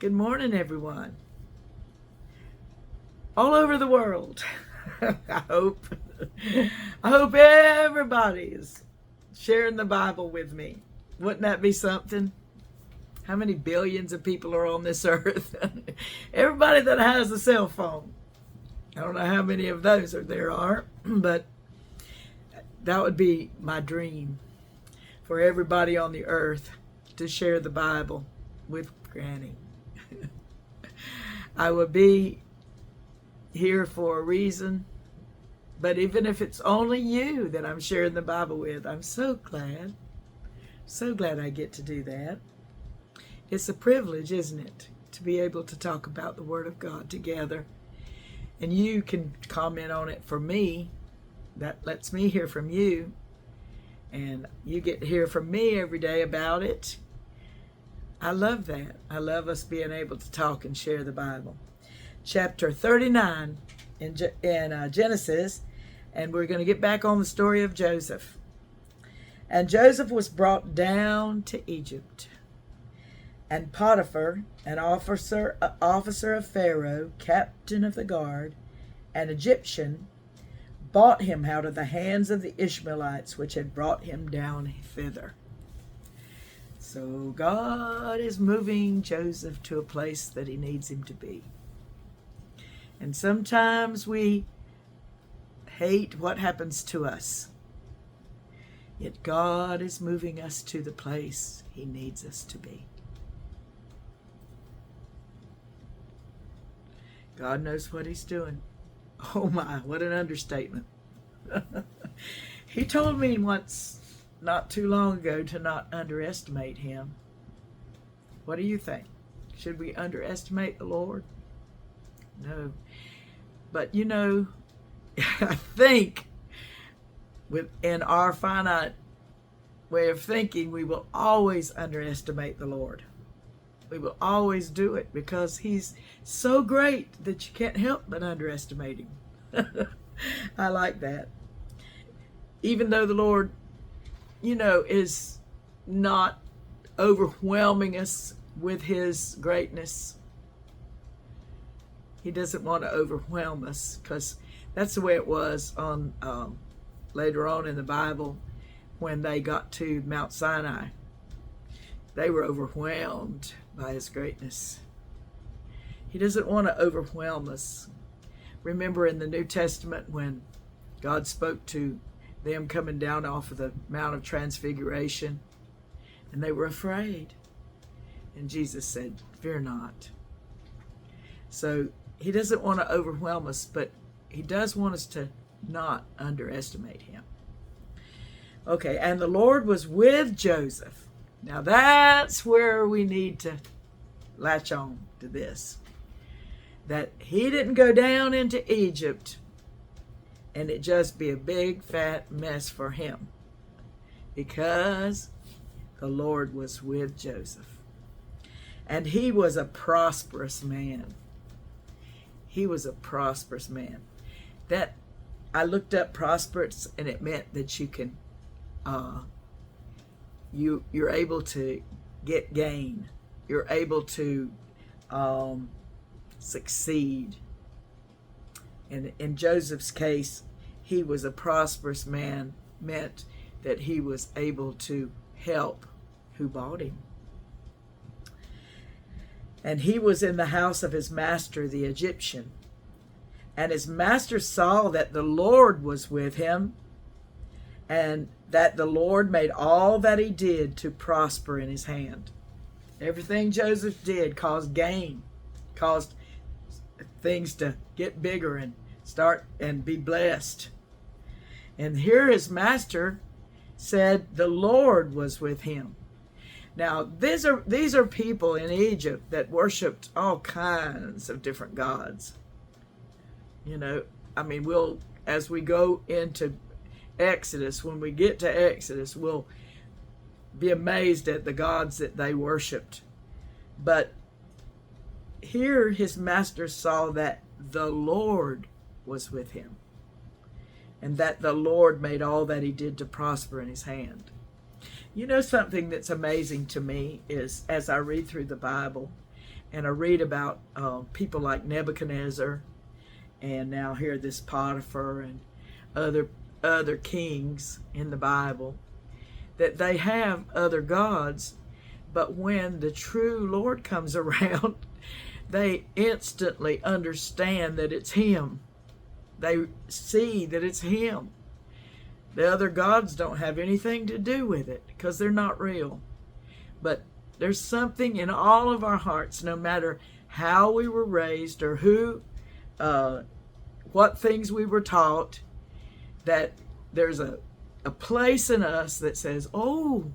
Good morning, everyone. All over the world. I hope everybody's sharing the Bible with me. Wouldn't that be something? How many billions of people are on this earth? Everybody that has a cell phone. I don't know how many of those there are, but that would be my dream for everybody on the earth to share the Bible with Granny. I would be here for a reason, but even if it's only you that I'm sharing the Bible with, I'm so glad I get to do that. It's a privilege, isn't it, to be able to talk about the Word of God together. And you can comment on it for me. That lets me hear from you. And you get to hear from me every day about it. I love that. I love us being able to talk and share the Bible. Chapter 39 in Genesis, and we're going to get back on the story of Joseph. And Joseph was brought down to Egypt. And Potiphar, an officer of Pharaoh, captain of the guard, an Egyptian, bought him out of the hands of the Ishmaelites, which had brought him down thither. So God is moving Joseph to a place that he needs him to be. And sometimes we hate what happens to us. Yet God is moving us to the place he needs us to be. God knows what he's doing. Oh my, what an understatement. He told me once, not too long ago, to not underestimate him. What do you think? Should we underestimate the Lord? No. But you know, I think within our finite way of thinking, we will always underestimate the Lord. We will always do it because he's so great that you can't help but underestimate him. I like that. Even though the Lord, is not overwhelming us with his greatness, he doesn't want to overwhelm us, because that's the way it was on later on in the Bible when they got to Mount Sinai. They were overwhelmed by his greatness. He doesn't want to overwhelm us. Remember in the New Testament when God spoke to them coming down off of the Mount of Transfiguration, and they were afraid. And Jesus said, "Fear not." So he doesn't want to overwhelm us, but he does want us to not underestimate him. Okay, and the Lord was with Joseph. Now that's where we need to latch on to this. That he didn't go down into Egypt and it just be a big fat mess for him, because the Lord was with Joseph. And he was a prosperous man. He was a prosperous man. That I looked up prosperous, and it meant that you can you're able to get gain. You're able to succeed. And in Joseph's case, he was a prosperous man, meant that he was able to help who bought him. And he was in the house of his master, the Egyptian. And his master saw that the Lord was with him, and that the Lord made all that he did to prosper in his hand. Everything Joseph did caused gain, caused things to get bigger and start and be blessed. And here his master said the Lord was with him. Now, these are people in Egypt that worshiped all kinds of different gods. As we go into Exodus, when we get to Exodus, we'll be amazed at the gods that they worshiped. But here his master saw that the Lord was with him, and that the Lord made all that he did to prosper in his hand. You know, something that's amazing to me is as I read through the Bible and I read about people like Nebuchadnezzar, and now here this Potiphar and other kings in the Bible, that they have other gods, but when the true Lord comes around, they instantly understand that it's Him. They see that it's Him. The other gods don't have anything to do with it because they're not real. But there's something in all of our hearts, no matter how we were raised or what things we were taught, that there's a place in us that says, oh,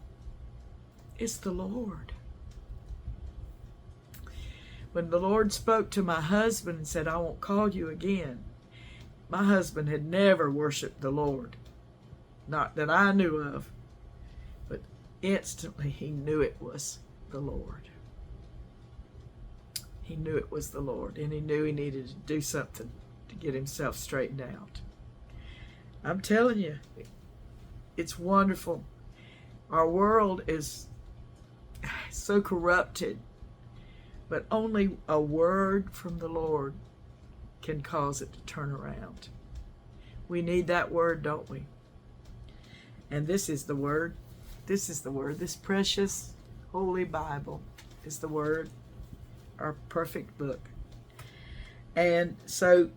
it's the Lord. When the Lord spoke to my husband and said, I won't call you again, my husband had never worshiped the Lord. Not that I knew of, but instantly he knew it was the Lord. He knew it was the Lord, and he knew he needed to do something to get himself straightened out. I'm telling you, it's wonderful. Our world is so corrupted, but only a word from the Lord can cause it to turn around. We need that word, don't we? And this is the word. This is the word. This precious, holy Bible is the word, our perfect book. And so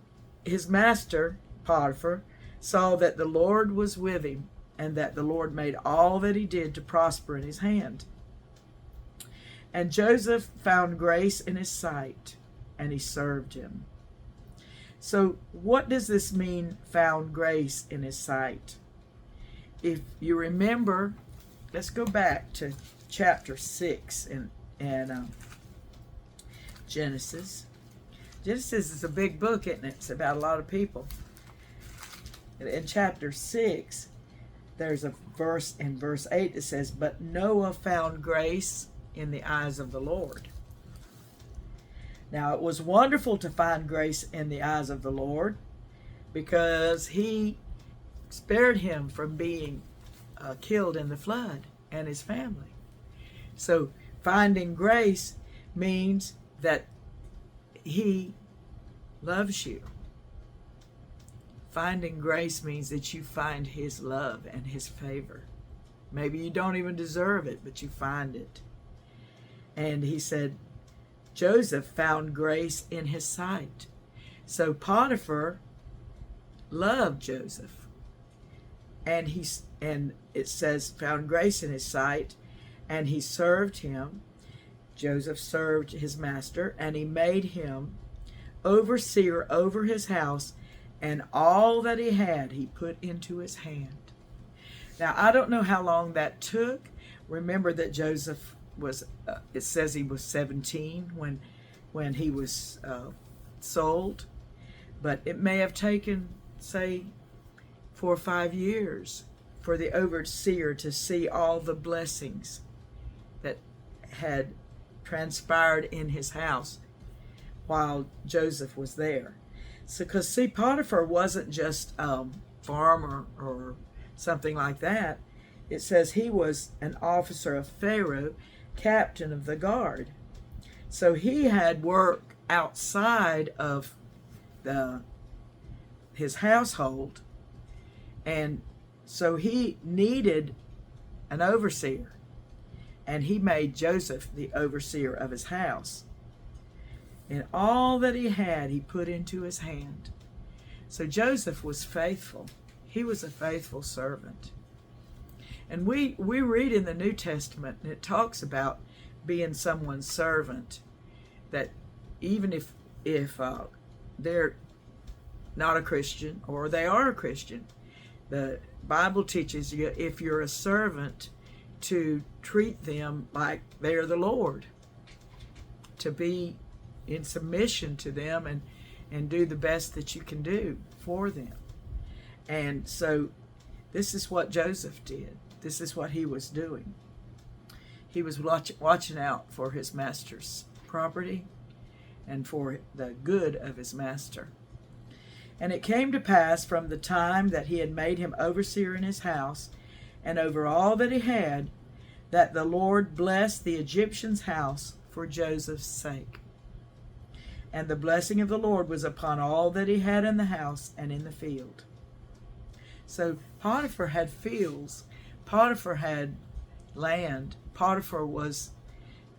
his master, Potiphar, saw that the Lord was with him and that the Lord made all that he did to prosper in his hand. And Joseph found grace in his sight, and he served him. So what does this mean, found grace in his sight? If you remember, let's go back to chapter 6 in Genesis. Genesis is a big book, isn't it? It's about a lot of people. In chapter 6, there's a verse in verse 8 that says, but Noah found grace in the eyes of the Lord. Now, it was wonderful to find grace in the eyes of the Lord because he spared him from being killed in the flood and his family. So finding grace means that he loves you. Finding grace means that you find his love and his favor. Maybe you don't even deserve it, but you find it. And he said, Joseph found grace in his sight. So Potiphar loved Joseph. And it says found grace in his sight, and he served him. Joseph served his master, and he made him overseer over his house, and all that he had he put into his hand. Now, I don't know how long that took. Remember that Joseph was, it says he was 17 when he was sold, but it may have taken, say, 4 or 5 years for the overseer to see all the blessings that had transpired in his house while Joseph was there. So, because see, Potiphar wasn't just farmer or something like that. It says he was an officer of Pharaoh, captain of the guard. So he had work outside of his household, and so he needed an overseer, and he made Joseph the overseer of his house. And all that he had, he put into his hand. So Joseph was faithful. He was a faithful servant. And we read in the New Testament, and it talks about being someone's servant, that even if they're not a Christian or they are a Christian, the Bible teaches you, if you're a servant, to treat them like they're the Lord, to be in submission to them and do the best that you can do for them. And so this is what Joseph did. This is what he was doing. He was watching out for his master's property and for the good of his master. And it came to pass from the time that he had made him overseer in his house, and over all that he had, that the Lord blessed the Egyptian's house for Joseph's sake. And the blessing of the Lord was upon all that he had in the house and in the field. So Potiphar had fields. Potiphar had land. Potiphar was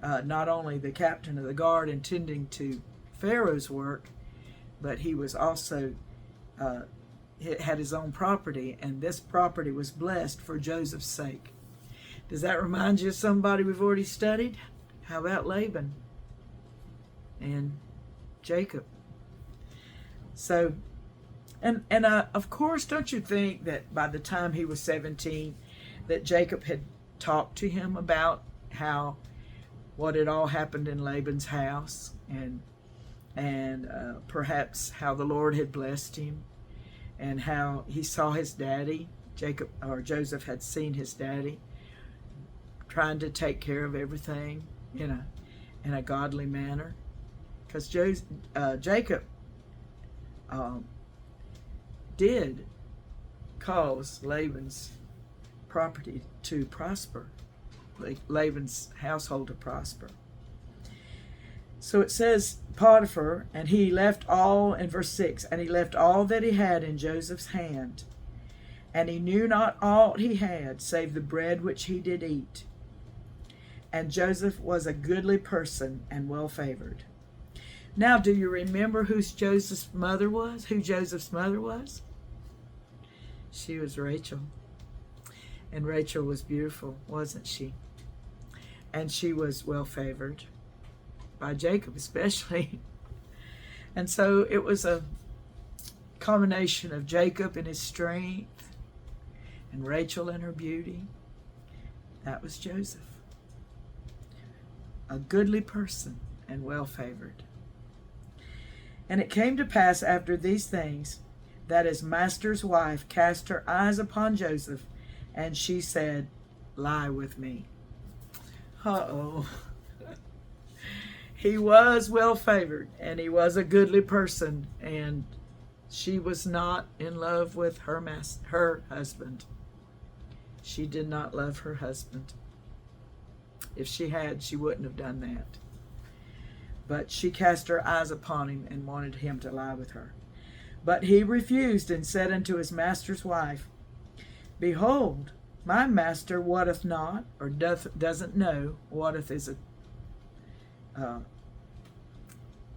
not only the captain of the guard and tending to Pharaoh's work, but he was also had his own property, and this property was blessed for Joseph's sake. Does that remind you of somebody we've already studied? How about Laban and Jacob? So, and of course, don't you think that by the time he was 17, that Jacob had talked to him about what had all happened in Laban's house, and perhaps how the Lord had blessed him, and how he saw his daddy, Joseph had seen his daddy trying to take care of everything in a godly manner, because Jacob did cause Laban's property to prosper, Laban's household to prosper. So it says Potiphar, and he left all, in verse 6, and he left all that he had in Joseph's hand, and he knew not aught he had, save the bread which he did eat. And Joseph was a goodly person and well favored. Now, do you remember who Joseph's mother was? She was Rachel. And Rachel was beautiful, wasn't she? And she was well favored by Jacob especially. And so it was a combination of Jacob and his strength and Rachel and her beauty. That was Joseph. A goodly person and well favored. And it came to pass after these things that his master's wife cast her eyes upon Joseph, and she said, "Lie with me." Uh-oh. He was well favored, and he was a goodly person, and she was not in love with her husband. She did not love her husband. If she had, she wouldn't have done that. But she cast her eyes upon him and wanted him to lie with her. But he refused and said unto his master's wife, "Behold, my master wotteth not," or doesn't know. Wotteth is a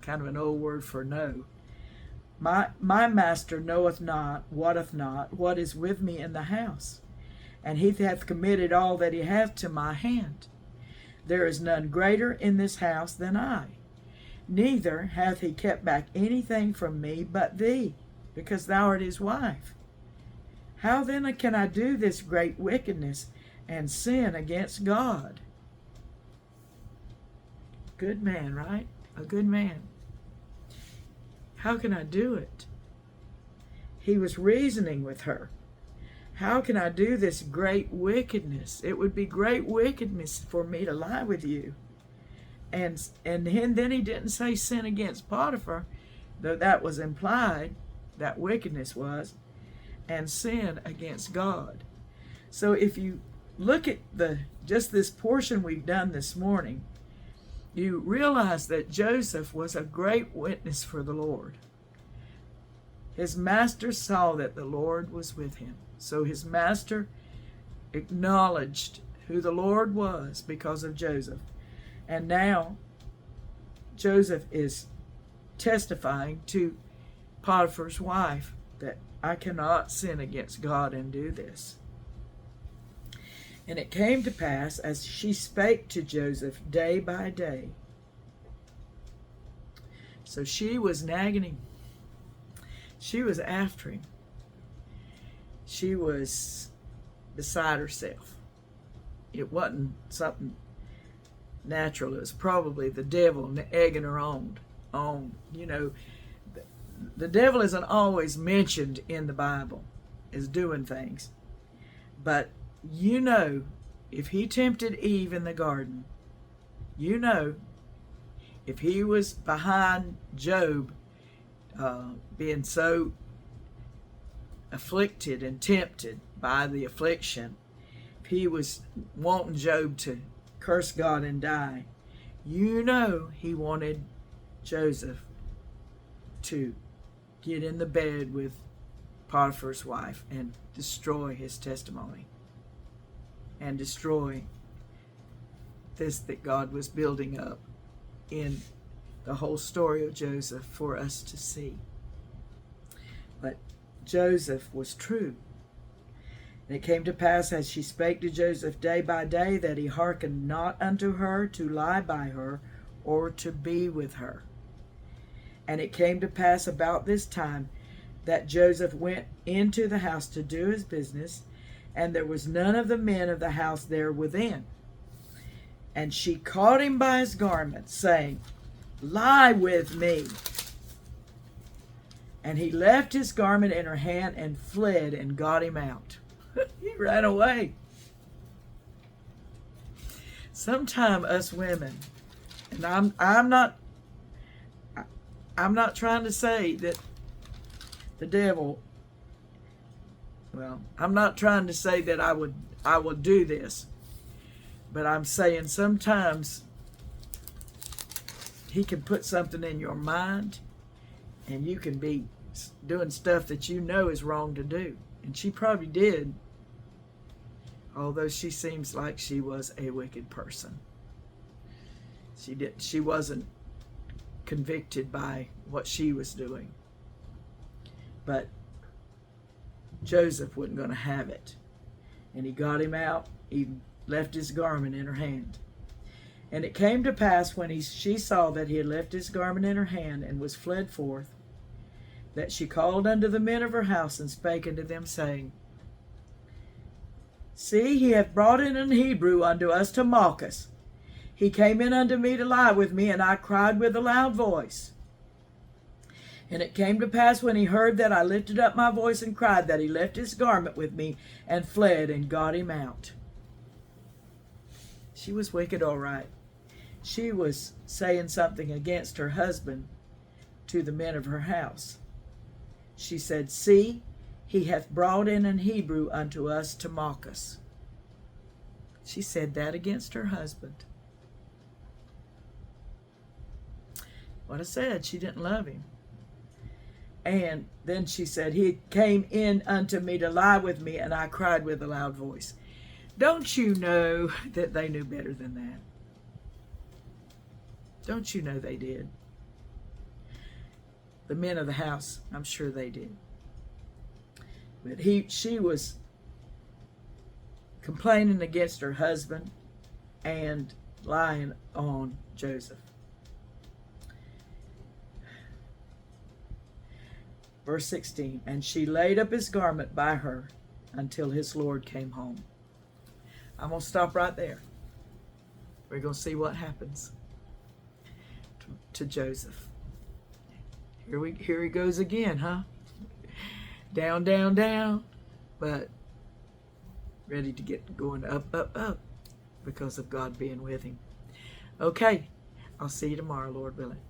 kind of an old word for know. My master knoweth not, wotteth not, what is with me in the house, and he hath committed all that he hath to my hand. There is none greater in this house than I. Neither hath he kept back anything from me but thee, because thou art his wife. How then can I do this great wickedness and sin against God? Good man, right? A good man. How can I do it? He was reasoning with her. How can I do this great wickedness? It would be great wickedness for me to lie with you. And then he didn't say sin against Potiphar, though that was implied, that wickedness was, and sin against God. So if you look at just this portion we've done this morning, you realize that Joseph was a great witness for the Lord. His master saw that the Lord was with him. So his master acknowledged who the Lord was because of Joseph. And now Joseph is testifying to Potiphar's wife that I cannot sin against God and do this. And it came to pass, as she spake to Joseph day by day. So she was nagging him. She was after him. She was beside herself. It wasn't something natural. It was probably the devil egging her on. You know, the devil isn't always mentioned in the Bible as doing things. But you know, if he tempted Eve in the garden, you know, if he was behind Job being so afflicted and tempted by the affliction, he was wanting Job to curse God and die, you know he wanted Joseph to get in the bed with Potiphar's wife and destroy his testimony and destroy this that God was building up in the whole story of Joseph for us to see. But Joseph was true. And it came to pass, as she spake to Joseph day by day, that he hearkened not unto her to lie by her or to be with her. And it came to pass about this time that Joseph went into the house to do his business, and there was none of the men of the house there within. And she caught him by his garment, saying, Lie with me. And he left his garment in her hand and fled and got him out. He ran away. Sometime us women, and I'm not trying to say that the devil, well, I'm not trying to say that I will do this, but I'm saying sometimes he can put something in your mind and you can be doing stuff that you know is wrong to do. And she probably did, although she seems like she was a wicked person. She wasn't convicted by what she was doing. But Joseph wasn't going to have it. And he got him out. He left his garment in her hand. And it came to pass when she saw that he had left his garment in her hand and was fled forth, that she called unto the men of her house and spake unto them, saying, See, he hath brought in an Hebrew unto us to mock us. He came in unto me to lie with me, and I cried with a loud voice. And it came to pass when he heard that I lifted up my voice and cried, that he left his garment with me and fled and got him out. She was wicked, all right. She was saying something against her husband to the men of her house. She said, See, he hath brought in an Hebrew unto us to mock us. She said that against her husband. What I said, she didn't love him. And then she said, He came in unto me to lie with me, and I cried with a loud voice. Don't you know that they knew better than that? Don't you know they did? The men of the house, I'm sure they did. But she was complaining against her husband and lying on Joseph. Verse 16, and she laid up his garment by her until his Lord came home. I'm going to stop right there. We're going to see what happens to Joseph. Here he goes again, huh? Down, down, down, but ready to get going up, up, up because of God being with him. Okay, I'll see you tomorrow, Lord willing.